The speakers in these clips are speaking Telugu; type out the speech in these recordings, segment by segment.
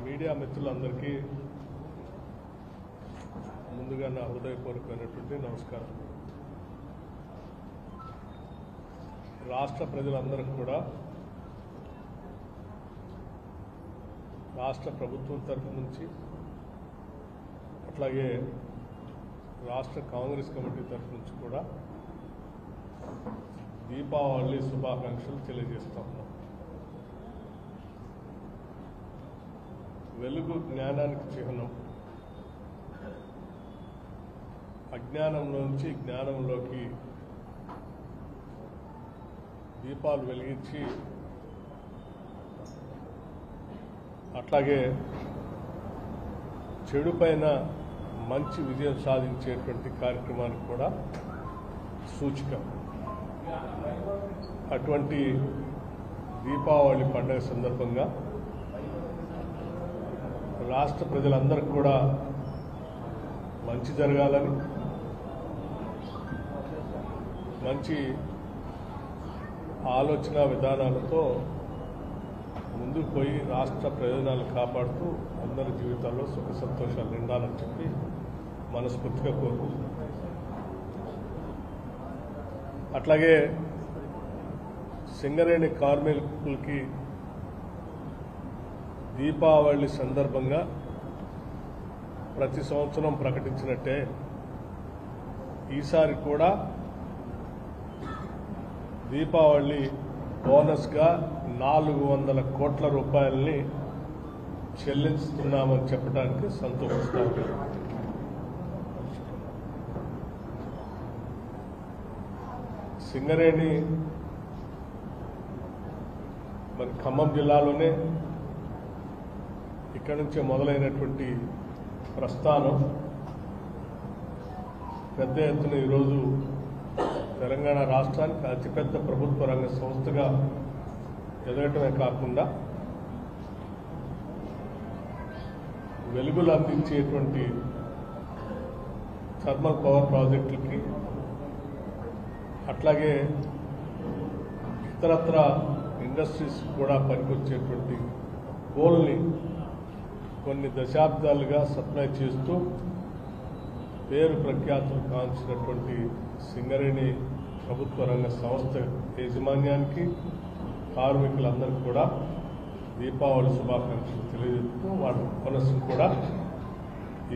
మీడియా మిత్రులందరికీ ముందుగా నా హృదయపూర్వకమైనటువంటి నమస్కారం. రాష్ట్ర ప్రజలందరికీ కూడా రాష్ట్ర ప్రభుత్వం తరఫు నుంచి అట్లాగే రాష్ట్ర కాంగ్రెస్ కమిటీ తరఫు నుంచి కూడా దీపావళి శుభాకాంక్షలు తెలియజేస్తా ఉన్నాం. వెలుగు జ్ఞానానికి చిహ్నం. అజ్ఞానంలోంచి జ్ఞానంలోకి దీపాలు వెలిగించి అట్లాగే చెడు పైన మంచి విజయం సాధించేటువంటి కార్యక్రమానికి కూడా సూచిక. అటువంటి దీపావళి పండుగ సందర్భంగా రాష్ట్ర ప్రజలందరికీ కూడా మంచి జరగాలని, మంచి ఆలోచన విధానాలతో ముందుకు పోయి రాష్ట్ర ప్రయోజనాలు కాపాడుతూ అందరి జీవితాల్లో సుఖ సంతోషాలు నిండాలని చెప్పి మనస్ఫూర్తిగా కోరుకుంటున్నాం. అట్లాగే సింగరేణి కార్మికులకి దీపావళి సందర్భంగా ప్రతి సంవత్సరం ప్రకటించినట్టే ఈసారి కూడా దీపావళి బోనస్గా 400 కోట్ల రూపాయలని చెల్లిస్తున్నామని చెప్పడానికి సంతోషిస్తాము. సింగరేణి మరి ఖమ్మం జిల్లాలోనే ఇక్కడి నుంచే మొదలైనటువంటి ప్రస్థానం పెద్ద ఎత్తున ఈరోజు తెలంగాణ రాష్ట్రానికి అతిపెద్ద ప్రభుత్వ రంగ సంస్థగా ఎదగటమే కాకుండా వెలుగులు అందించేటువంటి థర్మల్ పవర్ ప్రాజెక్టులకి అట్లాగే ఇతరత్ర ఇండస్ట్రీస్ కూడా పనికొచ్చేటువంటి కోల్ని కొన్ని దశాబ్దాలుగా సప్లై చేస్తూ పేరు ప్రఖ్యాతులు కాంచినటువంటి సింగరేణి ప్రభుత్వ రంగ సంస్థ యాజమాన్యానికి, కార్మికులందరికీ కూడా దీపావళి శుభాకాంక్షలు తెలియజేస్తూ వాటి బోనస్ను కూడా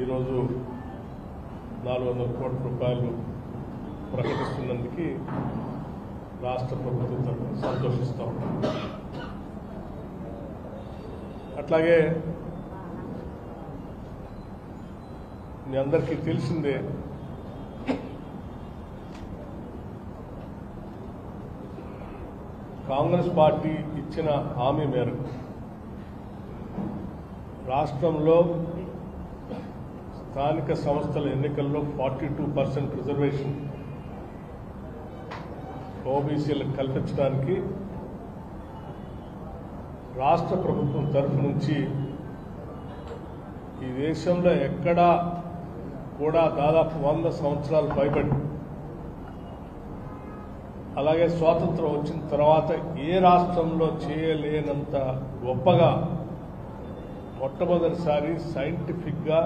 ఈరోజు 400 కోట్ల రూపాయలు ప్రకటిస్తున్నందుకు రాష్ట్ర ప్రభుత్వం తరఫున సంతోషిస్తూ ఉన్నాం. అట్లాగే మీ అందరికీ తెలిసిందే, కాంగ్రెస్ పార్టీ ఇచ్చిన హామీ మేరకు రాష్ట్రంలో స్థానిక సంస్థల ఎన్నికల్లో 42% రిజర్వేషన్ ఓబీసీలకు కల్పించడానికి రాష్ట్ర ప్రభుత్వం తరఫు నుంచి ఈ దేశంలో ఎక్కడా కూడా దాదాపు 100 సంవత్సరాలు పైబడి, అలాగే స్వాతంత్రం వచ్చిన తర్వాత ఏ రాష్ట్రంలో చేయలేనంత గొప్పగా మొట్టమొదటిసారి సైంటిఫిక్గా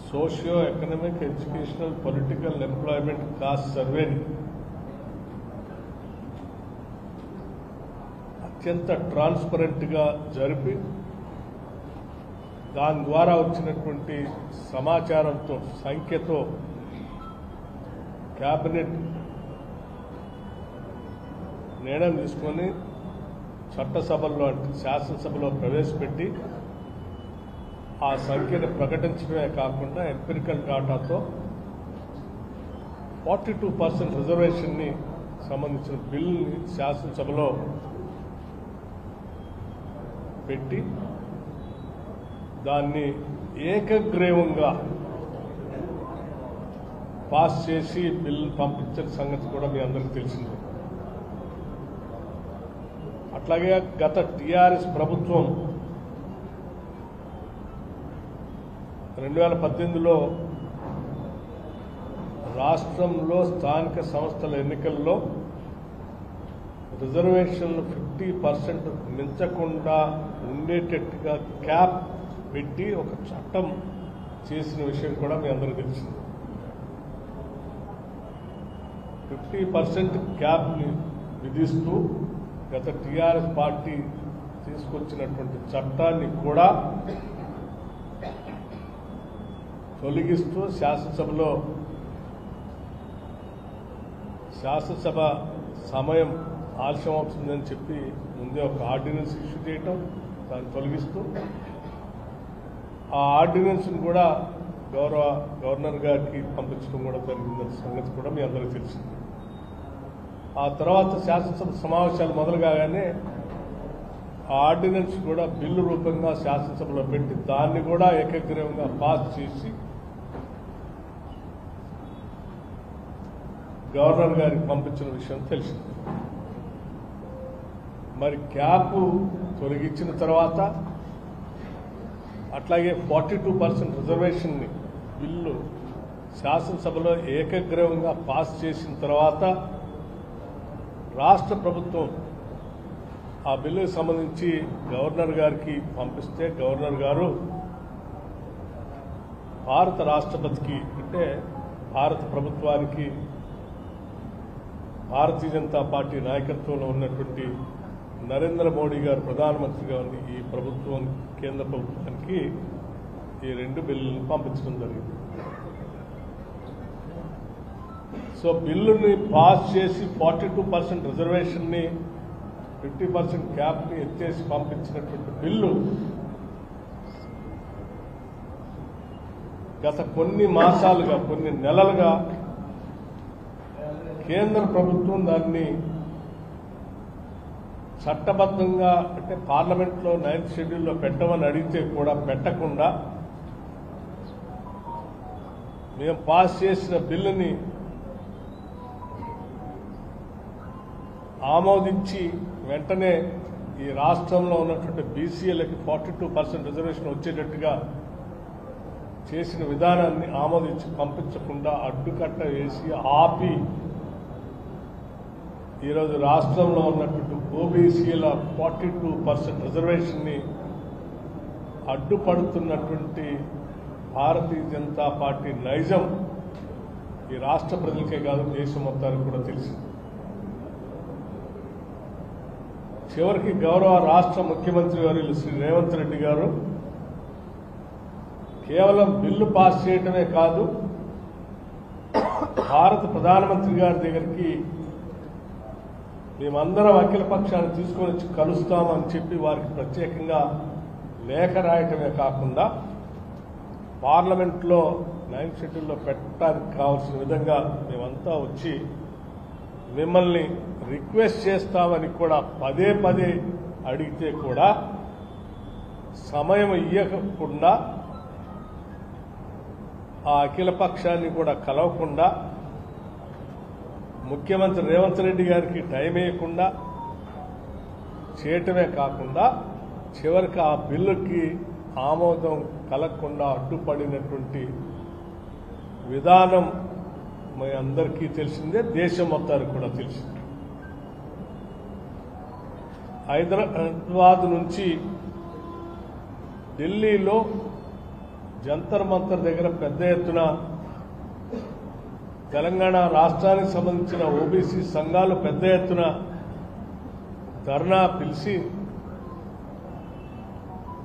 socio economic, educational, political, employment cost సర్వేని అత్యంత ట్రాన్స్పరెంట్గా జరిపి దాని ద్వారా వచ్చినటువంటి సమాచారంతో, సంఖ్యతో క్యాబినెట్ నిర్ణయం తీసుకొని చట్టసభల్లో అంటే శాసనసభలో ప్రవేశపెట్టి ఆ సంఖ్యను ప్రకటించడమే కాకుండా ఎంపిరికల్ డాటాతో 42% రిజర్వేషన్ని సంబంధించిన బిల్లుని శాసనసభలో పెట్టి దాన్ని ఏకగ్రీవంగా పాస్ చేసి బిల్లు పంపించిన సంగతి కూడా మీ అందరికీ తెలిసిందే. అట్లాగే గత టీఆర్ఎస్ ప్రభుత్వం 2018లో రాష్ట్రంలో స్థానిక సంస్థల ఎన్నికల్లో రిజర్వేషన్లు 50% మించకుండా ఉండేటట్టుగా క్యాప్ పెట్టి ఒక చట్టం చేసిన విషయం కూడా మీ అందరికీ తెలిసింది. 50% క్యాప్ని విధిస్తూ గత టీఆర్ఎస్ పార్టీ తీసుకొచ్చినటువంటి చట్టాన్ని కూడా తొలగిస్తూ శాసనసభ సమయం ఆలస్యం అవుతుందని చెప్పి ముందే ఒక ఆర్డినెన్స్ ఇష్యూ చేయటం, దాన్ని తొలగిస్తూ ఆ ఆర్డినెన్స్ను కూడా గవర్నర్ గారికి పంపించడం కూడా జరిగిందన్న సంగతి కూడా మీ అందరికీ తెలిసింది. ఆ తర్వాత శాసనసభ సమావేశాలు మొదలు కాగానే ఆ ఆర్డినెన్స్ కూడా బిల్లు రూపంగా శాసనసభలో పెట్టి దాన్ని కూడా ఏకగ్రీవంగా పాస్ చేసి గవర్నర్ గారికి పంపించిన విషయం తెలిసింది. మరి క్యాప్ తొలగించిన తర్వాత అట్లాగే 42% రిజర్వేషన్ని బిల్లు శాసనసభలో ఏకగ్రీవంగా పాస్ చేసిన తర్వాత రాష్ట్ర ప్రభుత్వం ఆ బిల్లుకు సంబంధించి గవర్నర్ గారికి పంపిస్తే గవర్నర్ గారు భారత రాష్ట్రపతికి అంటే భారత ప్రభుత్వానికి భారతీయ జనతా పార్టీ నాయకత్వంలో ఉన్నటువంటి నరేంద్ర మోడీ గారు ప్రధానమంత్రిగా ఉన్న ఈ ప్రభుత్వం కేంద్ర ప్రభుత్వానికి ఈ 2 బిల్లులను పంపించడం జరిగింది. సో బిల్లుని పాస్ చేసి 42% రిజర్వేషన్ని 50% క్యాప్ని ఎత్తేసి పంపించినటువంటి బిల్లు గత కొన్ని మాసాలుగా కొన్ని నెలలుగా కేంద్ర ప్రభుత్వం దాన్ని చట్టబద్ధంగా అంటే పార్లమెంట్లో 9th షెడ్యూల్లో పెట్టమని అడిగితే కూడా పెట్టకుండా మేము పాస్ చేసిన బిల్లుని ఆమోదించి వెంటనే ఈ రాష్ట్రంలో ఉన్నటువంటి బీసీలకి 42% రిజర్వేషన్ వచ్చేటట్టుగా చేసిన విధానాన్ని ఆమోదించి పంపించకుండా అడ్డుకట్ట వేసి ఆపి ఈరోజు రాష్ట్రంలో ఉన్నటువంటి ఓబీసీల 42% రిజర్వేషన్ని అడ్డుపడుతున్నటువంటి భారతీయ జనతా పార్టీ నైజం ఈ రాష్ట్ర ప్రజలకే కాదు దేశం మొత్తానికి కూడా తెలిసింది. చివరికి గౌరవ రాష్ట్ర ముఖ్యమంత్రి వర్యులు శ్రీ రేవంత్ రెడ్డి గారు కేవలం బిల్లు పాస్ చేయటమే కాదు భారత ప్రధానమంత్రి గారి దగ్గరికి మేమందరం అఖిల పక్షాన్ని తీసుకొని వచ్చి కలుస్తామని చెప్పి వారికి ప్రత్యేకంగా లేఖ రాయటమే కాకుండా పార్లమెంట్లో 9th షెడ్యూల్లో పెట్టడానికి కావాల్సిన విధంగా మేమంతా వచ్చి మిమ్మల్ని రిక్వెస్ట్ చేస్తామని కూడా పదే పదే అడిగితే కూడా సమయం ఇవ్వకుండా ఆ అఖిల పక్షాన్ని కూడా కలవకుండా ముఖ్యమంత్రి రేవంత్ రెడ్డి గారికి టైం ఇవ్వకుండా చేయటమే కాకుండా చివరికి ఆ బిల్లుకి ఆమోదం కలగకుండా అడ్డుపడినటువంటి విధానం మీ అందరికీ తెలిసిందే, దేశం మొత్తానికి కూడా తెలిసింది. హైదరాబాద్ నుంచి ఢిల్లీలో జంతర్ మంతర్ దగ్గర పెద్ద ఎత్తున తెలంగాణ రాష్ట్రానికి సంబంధించిన ఓబీసీ సంఘాలు పెద్ద ఎత్తున ధర్నా పిలిచి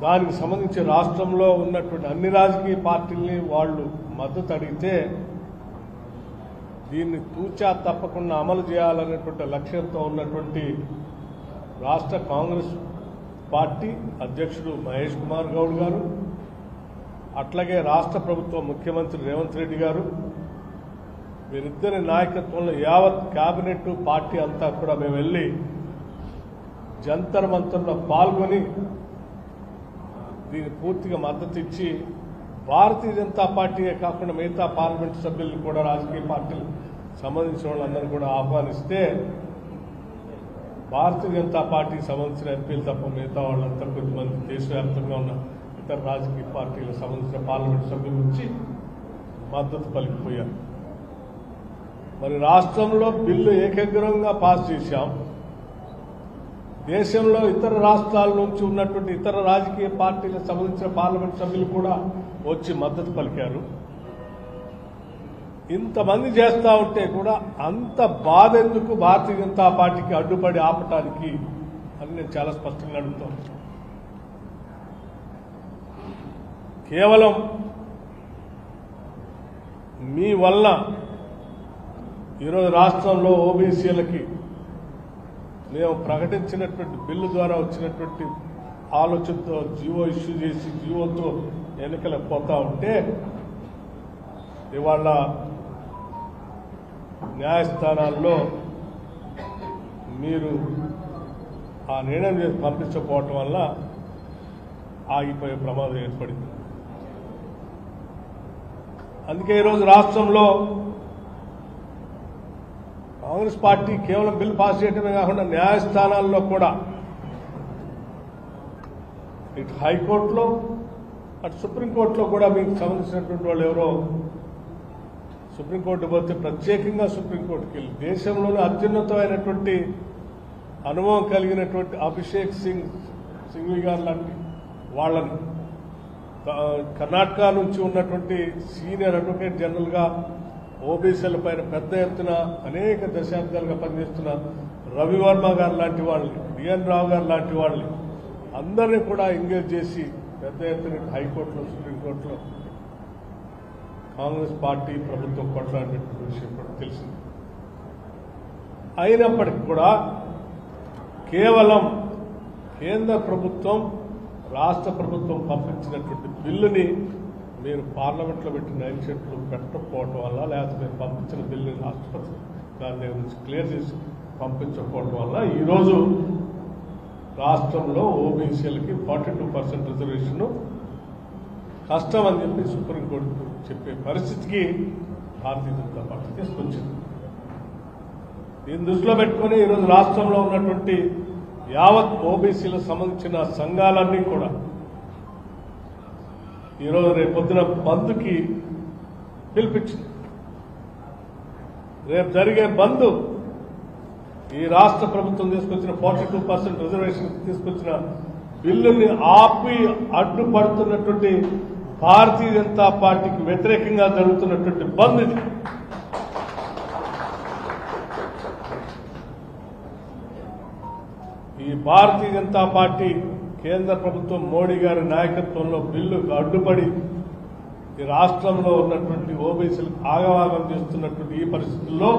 దానికి సంబంధించి రాష్ట్రంలో ఉన్నటువంటి అన్ని రాజకీయ పార్టీల్ని వాళ్ళు మద్దతు అడిగితే దీన్ని తూచా తప్పకుండా అమలు చేయాలనేటువంటి లక్ష్యంతో ఉన్నటువంటి రాష్ట్ర కాంగ్రెస్ పార్టీ అధ్యక్షుడు మహేష్ కుమార్ గౌడ్ గారు, అట్లాగే రాష్ట్ర ప్రభుత్వ ముఖ్యమంత్రి రేవంత్ రెడ్డి గారు, వీరిద్దరి నాయకత్వంలో యావత్ కేబినెట్ పార్టీ అంతా కూడా మేము వెళ్ళి జంతర్ మంతర్లో పాల్గొని దీనికి పూర్తిగా మద్దతు ఇచ్చి భారతీయ జనతా పార్టీయే కాకుండా మిగతా పార్లమెంట్ సభ్యులు కూడా రాజకీయ పార్టీలు సంబంధించిన వాళ్ళందరూ కూడా ఆహ్వానిస్తే భారతీయ జనతా పార్టీకి సంబంధించిన ఎంపీలు తప్ప మిగతా వాళ్ళంతా కొద్దిమంది దేశవ్యాప్తంగా ఉన్న ఇతర రాజకీయ పార్టీలకు సంబంధించిన పార్లమెంట్ సభ్యుల నుంచి మద్దతు పలికిపోయారు. మరి రాష్ట్రంలో బిల్లు ఏకగ్రీవంగా పాస్ చేశాం. దేశంలో ఇతర రాష్ట్రాల నుంచి ఉన్నటువంటి ఇతర రాజకీయ పార్టీలకు సంబంధించిన పార్లమెంట్ సభ్యులు కూడా వచ్చి మద్దతు పలికారు. ఇంతమంది చేస్తా ఉంటే కూడా అంత బాధ ఎందుకు భారతీయ జనతా పార్టీకి అడ్డుపడి ఆపటానికి అని నేను చాలా స్పష్టంగా అడుగుతాను. కేవలం మీ వల్ల ఈరోజు రాష్ట్రంలో ఓబీసీలకి మేము ప్రకటించినటువంటి బిల్లు ద్వారా వచ్చినటువంటి ఆలోచనతో జీవో ఇష్యూ చేసి జీవోతో ఎన్నికలకు పోతా ఉంటే ఇవాళ న్యాయస్థానాల్లో మీరు ఆ నిర్ణయం చేసి పంపించకపోవటం వల్ల ఆగిపోయే ప్రమాదం ఏర్పడింది. అందుకే ఈరోజు రాష్ట్రంలో కాంగ్రెస్ పార్టీ కేవలం బిల్లు పాస్ చేయడమే కాకుండా న్యాయస్థానాల్లో కూడా ఇటు హైకోర్టులో అటు సుప్రీంకోర్టులో కూడా మీకు సంబంధించినటువంటి వాళ్ళు ఎవరో సుప్రీంకోర్టు పోతే ప్రత్యేకంగా సుప్రీంకోర్టుకి వెళ్ళి దేశంలోనే అత్యున్నతమైనటువంటి అనుభవం కలిగినటువంటి అభిషేక్ సింఘ్వి గారు లాంటి వాళ్ళని కర్ణాటక నుంచి ఉన్నటువంటి సీనియర్ అడ్వకేట్ జనరల్గా ఓబీసీల పైన పెద్ద ఎత్తున అనేక దశాబ్దాలుగా పనిచేస్తున్న రవివర్మ గారు లాంటి వాళ్ళని, డిఎన్ రావు గారు లాంటి వాళ్ళని అందరినీ కూడా ఎంగేజ్ చేసి పెద్ద ఎత్తున హైకోర్టులో సుప్రీంకోర్టులో కాంగ్రెస్ పార్టీ ప్రభుత్వం కొట్లాడినటువంటి విషయం కూడా తెలిసింది. అయినప్పటికీ కూడా కేవలం కేంద్ర ప్రభుత్వం రాష్ట్ర ప్రభుత్వం పంపించినటువంటి బిల్లుని మీరు పార్లమెంట్లో పెట్టిన 9 షెడ్లు పెట్టకపోవడం వల్ల, లేకపోతే మీరు పంపించిన బిల్లుని రాష్ట్రపతి దాని దగ్గర నుంచి క్లియర్ చేసి పంపించకపోవడం వల్ల ఈరోజు రాష్ట్రంలో ఓబీసీలకి 42% రిజర్వేషన్ కష్టం అని చెప్పి సుప్రీంకోర్టు చెప్పే పరిస్థితికి భారతీయ జనతా పార్టీ తీసుకొచ్చింది. దీన్ని దృష్టిలో పెట్టుకుని ఈరోజు రాష్ట్రంలో ఉన్నటువంటి యావత్ ఓబీసీలకు సంబంధించిన సంఘాలన్నీ కూడా ఈరోజు రేపొద్దున బంద్కి పిలిపించింది. రేపు జరిగే బంద్ ఈ రాష్ట్ర ప్రభుత్వం తీసుకొచ్చిన 42% రిజర్వేషన్ తీసుకొచ్చిన బిల్లుని ఆపి అడ్డుపడుతున్నటువంటి భారతీయ జనతా పార్టీకి వ్యతిరేకంగా జరుగుతున్నటువంటి బంద్ ఇది. ఈ భారతీయ జనతా పార్టీ కేంద్ర ప్రభుత్వం మోడీ గారి నాయకత్వంలో బిల్లుకు అడ్డుపడి ఈ రాష్ట్రంలో ఉన్నటువంటి ఓబీసీలకు ఆగవాగం చేస్తున్నటువంటి ఈ పరిస్థితుల్లో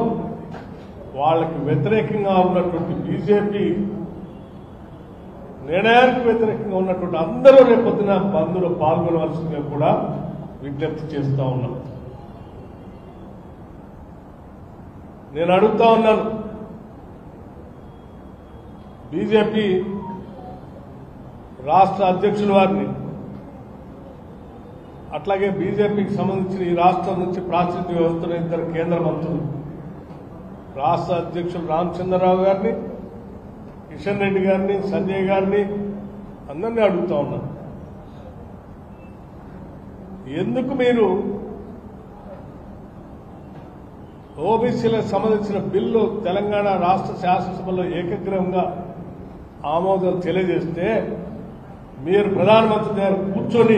వాళ్ళకి వ్యతిరేకంగా ఉన్నటువంటి బీజేపీ నిర్ణయానికి వ్యతిరేకంగా ఉన్నటువంటి అందరూ రేపొద్దున బంద్లో పాల్గొనవలసిందిగా కూడా విజ్ఞప్తి చేస్తా ఉన్నాం. నేను అడుగుతా ఉన్నాను, బీజేపీ రాష్ట్ర అధ్యక్షుల వారిని, అట్లాగే బీజేపీకి సంబంధించిన ఈ రాష్ట్రం నుంచి ప్రాతినిధ్య వ్యవస్థలో 2 కేంద్ర మంత్రులు, రాష్ట్ర అధ్యక్షులు రామచంద్రరావు గారిని, కిషన్ రెడ్డి గారిని, సంజయ్ గారిని అందరినీ అడుగుతా ఉన్నాను, ఎందుకు మీరు ఓబీసీలకు సంబంధించిన బిల్లు తెలంగాణ రాష్ట్ర శాసనసభలో ఏకగ్రీవంగా ఆమోదం తెలియజేస్తే మీరు ప్రధానమంత్రి గారు కూర్చొని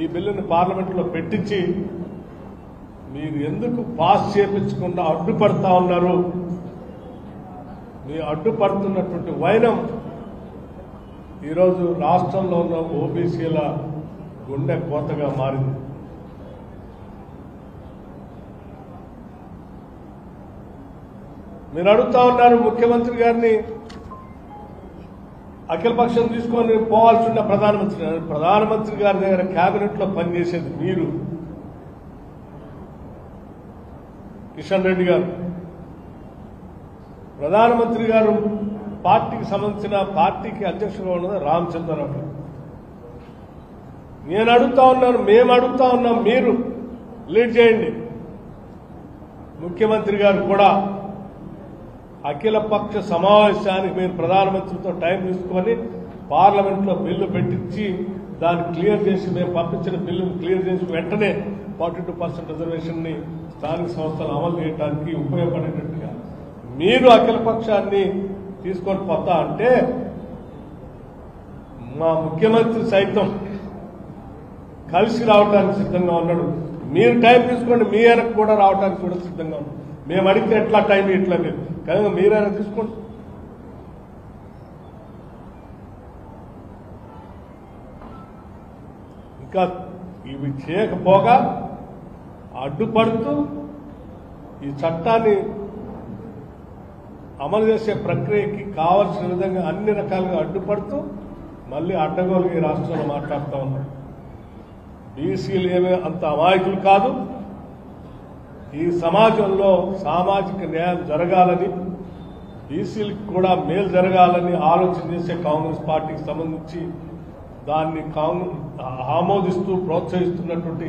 ఈ బిల్లుని పార్లమెంట్లో పెట్టించి మీరు ఎందుకు పాస్ చేయించకుండా అడ్డుపడతా ఉన్నారు? మీ అడ్డుపడుతున్నటువంటి వైనం ఈరోజు రాష్ట్రంలో ఉన్న ఓబీసీల గుండె కోతగా మారింది. మీరు అడుగుతా ఉన్నారు ముఖ్యమంత్రి గారిని అఖిలపక్షం తీసుకొని పోవాల్సి ఉన్న ప్రధానమంత్రి గారి దగ్గర కేబినెట్ లో పనిచేసేది మీరు, కిషన్ రెడ్డి గారు. ప్రధానమంత్రి గారు పార్టీకి సంబంధించిన పార్టీకి అధ్యక్షుడుగా ఉన్నది రామచంద్రరావు. నేను అడుగుతా ఉన్నాను, మేము అడుగుతా ఉన్నాం, మీరు లీడ్ చేయండి. ముఖ్యమంత్రి గారు కూడా అఖిలపక్ష సమావేశానికి మీరు ప్రధానమంత్రితో టైం తీసుకొని పార్లమెంట్లో బిల్లు పెట్టించి దాన్ని క్లియర్ చేసి, మేము పంపించిన బిల్లును క్లియర్ చేసి వెంటనే 42% రిజర్వేషన్ ని స్థానిక సంస్థలు అమలు చేయడానికి ఉపయోగపడేటట్టుగా మీరు అఖిలపక్షాన్ని తీసుకొని పోతా అంటే మా ముఖ్యమంత్రి సైతం కలిసి రావడానికి సిద్ధంగా ఉన్నాడు. మీరు టైం తీసుకోండి, మీ వెనక్కి కూడా రావడానికి కూడా సిద్ధంగా ఉన్నాడు. మేము అడిగితే ఎట్లా టైం ఇట్లా లేదు, కనుక మీరైనా తీసుకోండి. ఇంకా ఇవి చేయకపోగా అడ్డుపడుతూ ఈ చట్టాన్ని అమలు చేసే ప్రక్రియకి కావాల్సిన విధంగా అన్ని రకాలుగా అడ్డుపడుతూ మళ్ళీ అడ్డగోలుగా ఈ రాష్ట్రంలో మాట్లాడుతూ ఉన్నారు. బీసీలు ఏమీ అంత అమాయకులు కాదు. ఈ సమాజంలో సామాజిక న్యాయం జరగాలని, బీసీలకు కూడా మేలు జరగాలని ఆలోచన చేసే కాంగ్రెస్ పార్టీకి సంబంధించి దాన్ని ఆమోదిస్తూ ప్రోత్సహిస్తున్నటువంటి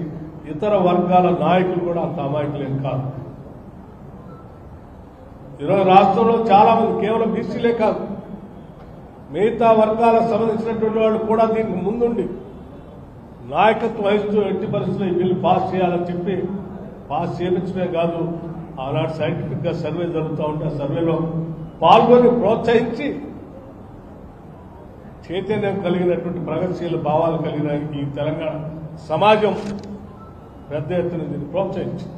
ఇతర వర్గాల నాయకులు కూడా అంత అమాయకులేం కాదు. ఈరోజు రాష్ట్రంలో చాలా మంది కేవలం బీసీలే కాదు, మిగతా వర్గాలకు సంబంధించినటువంటి వాళ్ళు కూడా దీనికి ముందుండి నాయకత్వం వహిస్తూ ఎట్టి పరిస్థితుల్లో ఈ బిల్లు పాస్ చేయాలని చెప్పి పాస్ చేయించడమే కాదు, ఆనాడు సైంటిఫిక్ గా సర్వే జరుగుతూ ఉంటే ఆ సర్వేలో పాల్గొని ప్రోత్సహించి చైతన్యం కలిగినటువంటి ప్రగతిశీల భావాలు కలిగిన ఈ తెలంగాణ సమాజం పెద్ద ఎత్తున దీన్ని ప్రోత్సహించింది.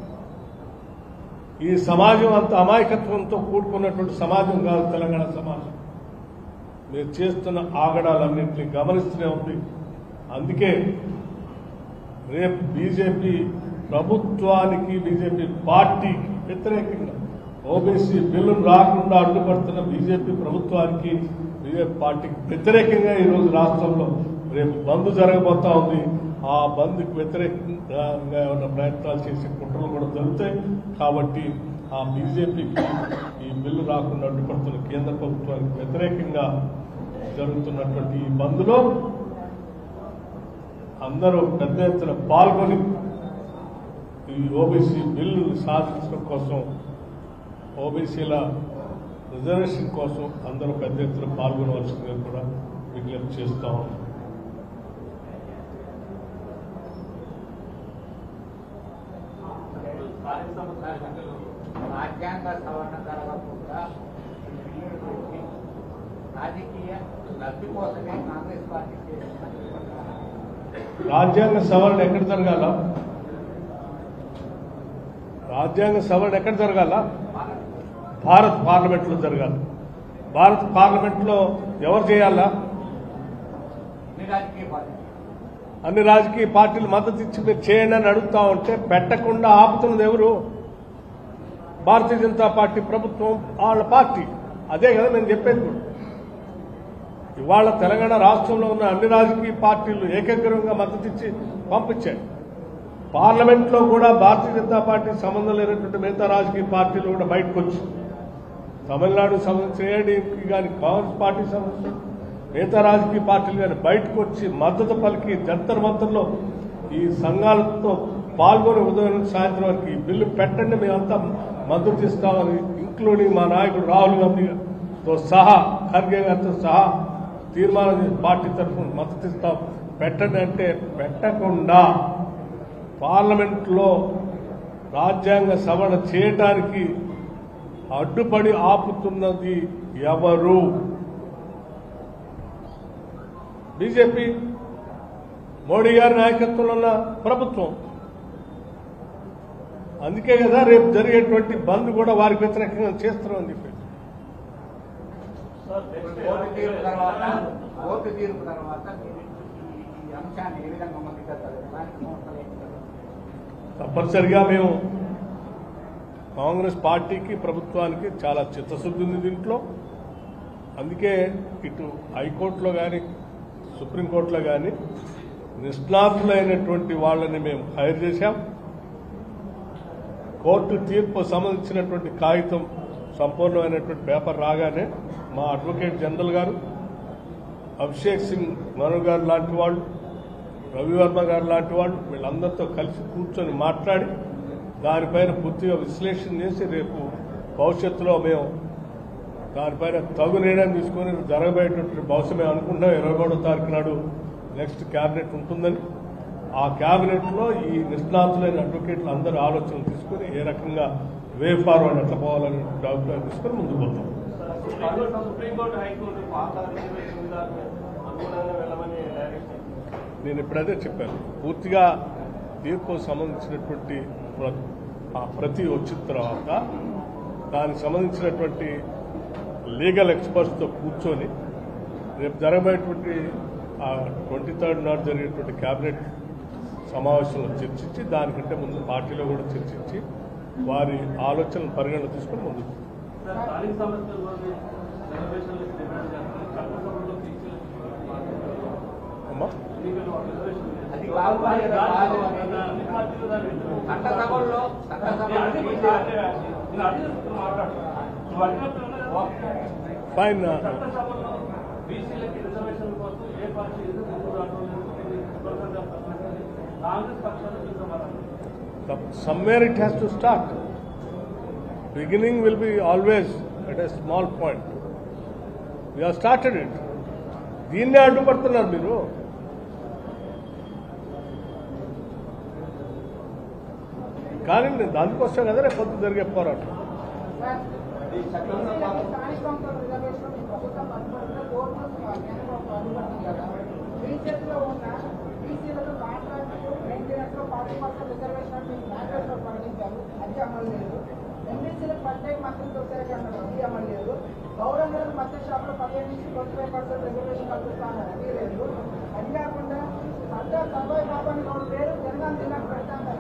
ఈ సమాజం అంత అమాయకత్వంతో కూడుకున్నటువంటి సమాజం కాదు తెలంగాణ సమాజం. మీరు చేస్తున్న ఆగడాలన్నింటినీ గమనిస్తూనే ఉంది. అందుకే రేపు బీజేపీ ప్రభుత్వానికి, బీజేపీ పార్టీకి వ్యతిరేకంగా ఓబీసీ బిల్లును రాకుండా అడ్డుపడుతున్న బీజేపీ ప్రభుత్వానికి, బీజేపీ పార్టీకి వ్యతిరేకంగా ఈరోజు రాష్ట్రంలో రేపు బంద్ జరగబోతా ఉంది. ఆ బంద్కు వ్యతిరేకంగా ఉన్న ప్రయత్నాలు చేసే కుట్రలు కూడా జరుగుతాయి. కాబట్టి ఆ బీజేపీకి ఈ బిల్లు రాకుండా అడ్డుపడుతున్న కేంద్ర ప్రభుత్వానికి వ్యతిరేకంగా జరుగుతున్నటువంటి ఈ బంద్లో అందరూ పెద్ద ఎత్తున పాల్గొని ఈ ఓబీసీ బిల్లు సాధించడం కోసం, ఓబీసీల రిజర్వేషన్ కోసం అందరూ పెద్ద ఎత్తున పాల్గొనవలసిందిగా కూడా విజ్ఞప్తి చేస్తా ఉన్నాం. రాజ్యాంగ సవరణ జరగకుండా రాజకీయ లబ్ధి కోసమే కాంగ్రెస్ పార్టీ రాజ్యాంగ సవరణ ఎక్కడ జరగాల? రాజ్యాంగ సవరణ ఎక్కడ జరగాల? భారత్ పార్లమెంట్ లో జరగాలి. భారత్ పార్లమెంట్ లో ఎవరు చేయాలా? అన్ని రాజకీయ పార్టీలు మద్దతు ఇచ్చి మీరు చేయండి అని అడుగుతా ఉంటే పెట్టకుండా ఆపుతున్నది ఎవరు? భారతీయ జనతా పార్టీ ప్రభుత్వం, వాళ్ళ పార్టీ. అదే కదా నేను చెప్పేది కూడా. ఇవాళ తెలంగాణ రాష్ట్రంలో ఉన్న అన్ని రాజకీయ పార్టీలు ఏకగ్రీవంగా మద్దతు ఇచ్చి పంపించాయి. పార్లమెంట్లో కూడా భారతీయ జనతా పార్టీకి సంబంధం లేనటువంటి మిగతా రాజకీయ పార్టీలు కూడా బయటకు వచ్చి, తమిళనాడుకు సంబంధించిన ఏడీకి కానీ, కాంగ్రెస్ పార్టీకి సంబంధించిన మిగతా రాజకీయ పార్టీలు కానీ బయటకు వచ్చి మద్దతు పలికి జంతర్ మంతర్లో ఈ సంఘాలతో పాల్గొని ఉదయం నుంచి సాయంత్రం వరకు ఈ బిల్లు పెట్టండి, మేమంతా మద్దతు ఇస్తామని, ఇంక్లూడింగ్ మా నాయకుడు రాహుల్ గాంధీతో సహా, ఖర్గే గారితో సహా తీర్మానం చేసి పార్టీ తరఫున మద్దతు ఇస్తాం పెట్టండి అంటే పెట్టకుండా పార్లమెంట్లో రాజ్యాంగ సవరణ చేయటానికి అడ్డుపడి ఆపుతున్నది ఎవరు? బీజేపీ, మోడీ గారి నాయకత్వంలో ఉన్న ప్రభుత్వం. అందుకే కదా రేపు జరిగేటువంటి బంద్ కూడా వారికి వ్యతిరేకంగా చేస్తున్నామని చెప్పి. తప్పనిసరిగా మేము కాంగ్రెస్ పార్టీకి, ప్రభుత్వానికి చాలా చిత్తశుద్ధి ఉంది దీంట్లో. అందుకే ఇటు హైకోర్టులో కానీ, సుప్రీంకోర్టులో కానీ నిష్ణాతులైనటువంటి వాళ్ళని మేము హైర్ చేశాం. కోర్టు తీర్పు సంబంధించినటువంటి కాగితం సంపూర్ణమైనటువంటి పేపర్ రాగానే మా అడ్వకేట్ జనరల్ గారు, అభిషేక్ సింగ్ మను గారు లాంటి వాళ్ళు, రవివర్మ గారు లాంటి వాళ్ళు వీళ్ళందరితో కలిసి కూర్చొని మాట్లాడి దానిపైన పూర్తిగా విశ్లేషణ చేసి రేపు భవిష్యత్తులో మేము దానిపైన తగు నిర్ణయం తీసుకొని జరగబోయేటువంటి బహుశా మేము అనుకుంటున్నాం 23వ తారీఖు నాడు నెక్స్ట్ క్యాబినెట్ ఉంటుందని. ఆ క్యాబినెట్లో ఈ నిష్ణాతులైన అడ్వకేట్లు అందరూ ఆలోచనలు తీసుకుని ఏ రకంగా వే ఫార్వర్డ్ ఎట్లా పోవాలని అభిప్రాయం తీసుకొని ముందుకు పోతాం. నేను ఎప్పుడైతే చెప్పాను పూర్తిగా తీర్పు సంబంధించినటువంటి ప్రతి వచ్చిన తర్వాత దానికి సంబంధించినటువంటి లీగల్ ఎక్స్పర్ట్స్తో కూర్చొని రేపు జరగబోయేటువంటి 23rd నాడు జరిగేటువంటి క్యాబినెట్ సమావేశంలో చర్చించి దానికంటే ముందు పార్టీలో కూడా చర్చించి వారి ఆలోచనలు పరిగణన తీసుకొని ముందుకు అమ్మా fine somewhere it has to start. Beginning will be always at a small point. We have started it. దీన్నే అడ్డుపడుతున్నారు మీరు. కానీ దానికోసం కదా రేపు పొద్దు జరిగే పోరాటం. గౌరవంగా మధ్య షాపులో 15 నుంచి 25% రిజర్వేషన్ కల్పిస్తామన్నారు అది లేదు. అది కాకుండా సర్దార్ సర్వాయి బాబాని గౌడ్ పేరు జనగాం జిల్లాకు పెడతాను.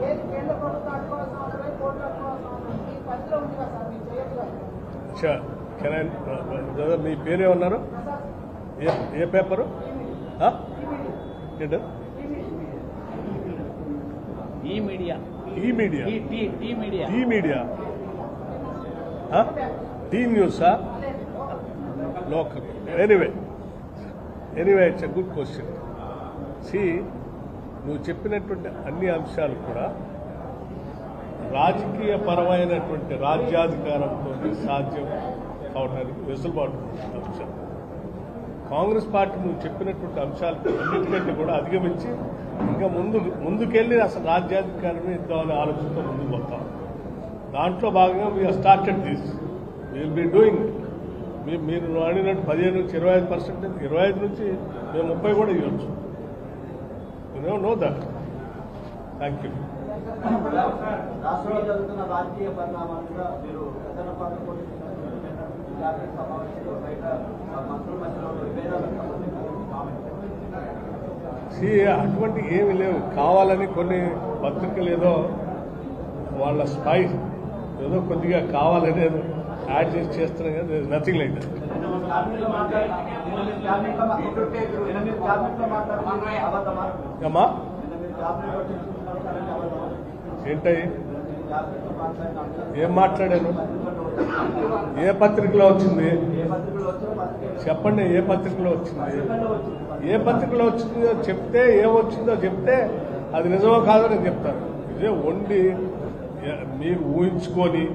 ఏది కేంద్ర ప్రభుత్వం అడ్డుకోవాల్సిన అవసరం లేదు, కోర్టు అడ్డుకోవాల్సిన అవసరం లేదు. ఈ పరిధిలో ఉంది కదా సార్, మీరు చేయొచ్చు. మీ పేరేమన్నారు? ఏ పేపరు? ఈ మీడియా టీ న్యూసా? Local. Anyway it's a good question. నువ్వు చెప్పినటువంటి అన్ని అంశాలు కూడా రాజకీయ పరమైనటువంటి రాజ్యాధికారంతో సాధ్యం అవడానికి వెసులుబాటు అంశం. కాంగ్రెస్ పార్టీ నువ్వు చెప్పినటువంటి అంశాలు అన్నింటికంటే కూడా అధిగమించి ఇంకా ముందుకెళ్ళి అసలు రాజ్యాధికారమే ఇద్దామనే ఆలోచనతో ముందుకు పోతాం. దాంట్లో భాగంగా we are started this, will be doing. మీరు అడిగినట్టు 15 నుంచి 25%, 25 నుంచి మేము 30 కూడా ఇవ్వచ్చు. You know that. Thank you. రాష్ట్రంలో జరుగుతున్న రాజకీయ పరిణామాలుగా మీరు అటువంటి ఏమి లేవు. కావాలని కొన్ని పత్రికలు ఏదో వాళ్ళ స్పైస్ ఏదో కొద్దిగా కావాలని యాడ్ చేసి చేస్తున్నాం కదా. Nothing like that. అమ్మా ఏంటయ్యి? ఏం మాట్లాడాను? ఏ పత్రికలో వచ్చింది చెప్పండి. ఏ పత్రికలో వచ్చింది? ఏ పత్రికలో వచ్చిందో చెప్తే, ఏమొచ్చిందో చెప్తే అది నిజమో కాదో నేను చెప్తాను. ఇదే వండి మీరు ఊహించుకొని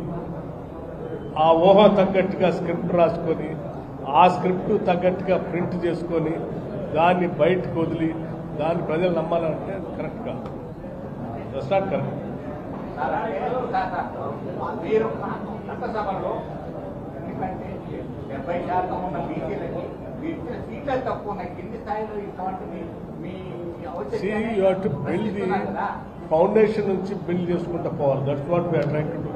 ఆ ఊహ తగ్గట్టుగా స్క్రిప్ట్ రాసుకొని ఆ స్క్రిప్ట్ తగ్గట్టుగా ప్రింట్ చేసుకొని దాన్ని బయటకు వదిలి దాన్ని ప్రజలు నమ్మాలంటే కరెక్ట్ కాదు. That's not correct. మీరు చట్టసభలో ఎందుకంటే 70% ఉన్న బీసీలకి సీట్లు తక్కువ ఉన్నాయి. కింది స్థాయిలో ఇటువంటి మీ you have to build the foundation నుంచి బిల్డ్ చేసుకుంటూ పోవాలి. That's what we're trying to do.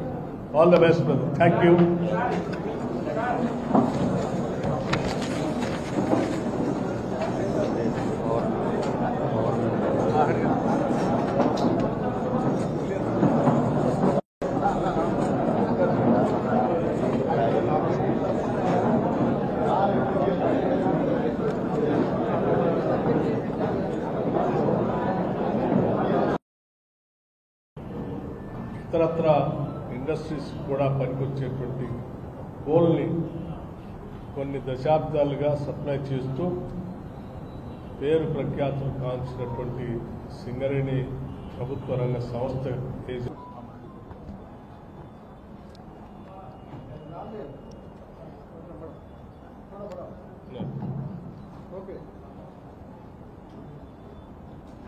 All the best brother. Thank you. ఇతరత్ర ఇండస్ట్రీస్ కూడా పనికొచ్చేటువంటి కోల్ని కొన్ని దశాబ్దాలుగా సప్లై చేస్తూ పేరు ప్రఖ్యాతులు కాంచినటువంటి సింగరేణి ప్రభుత్వ రంగ సంస్థ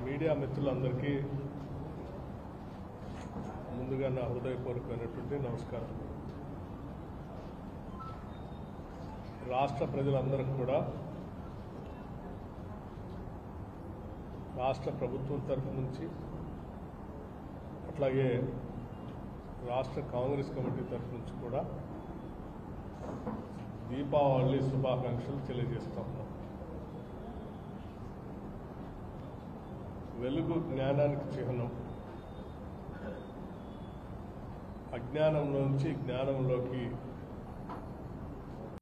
మీడియా మిత్రులందరికీ ముందుగా నా హృదయపూర్వకమైనటువంటి నమస్కారం. రాష్ట్ర ప్రజలందరికీ కూడా రాష్ట్ర ప్రభుత్వం తరఫు నుంచి అట్లాగే రాష్ట్ర కాంగ్రెస్ కమిటీ తరఫు నుంచి కూడా దీపావళి శుభాకాంక్షలు తెలియజేస్తా ఉన్నాం. వెలుగు జ్ఞానానికి చిహ్నం. అజ్ఞానం నుంచి జ్ఞానంలోకి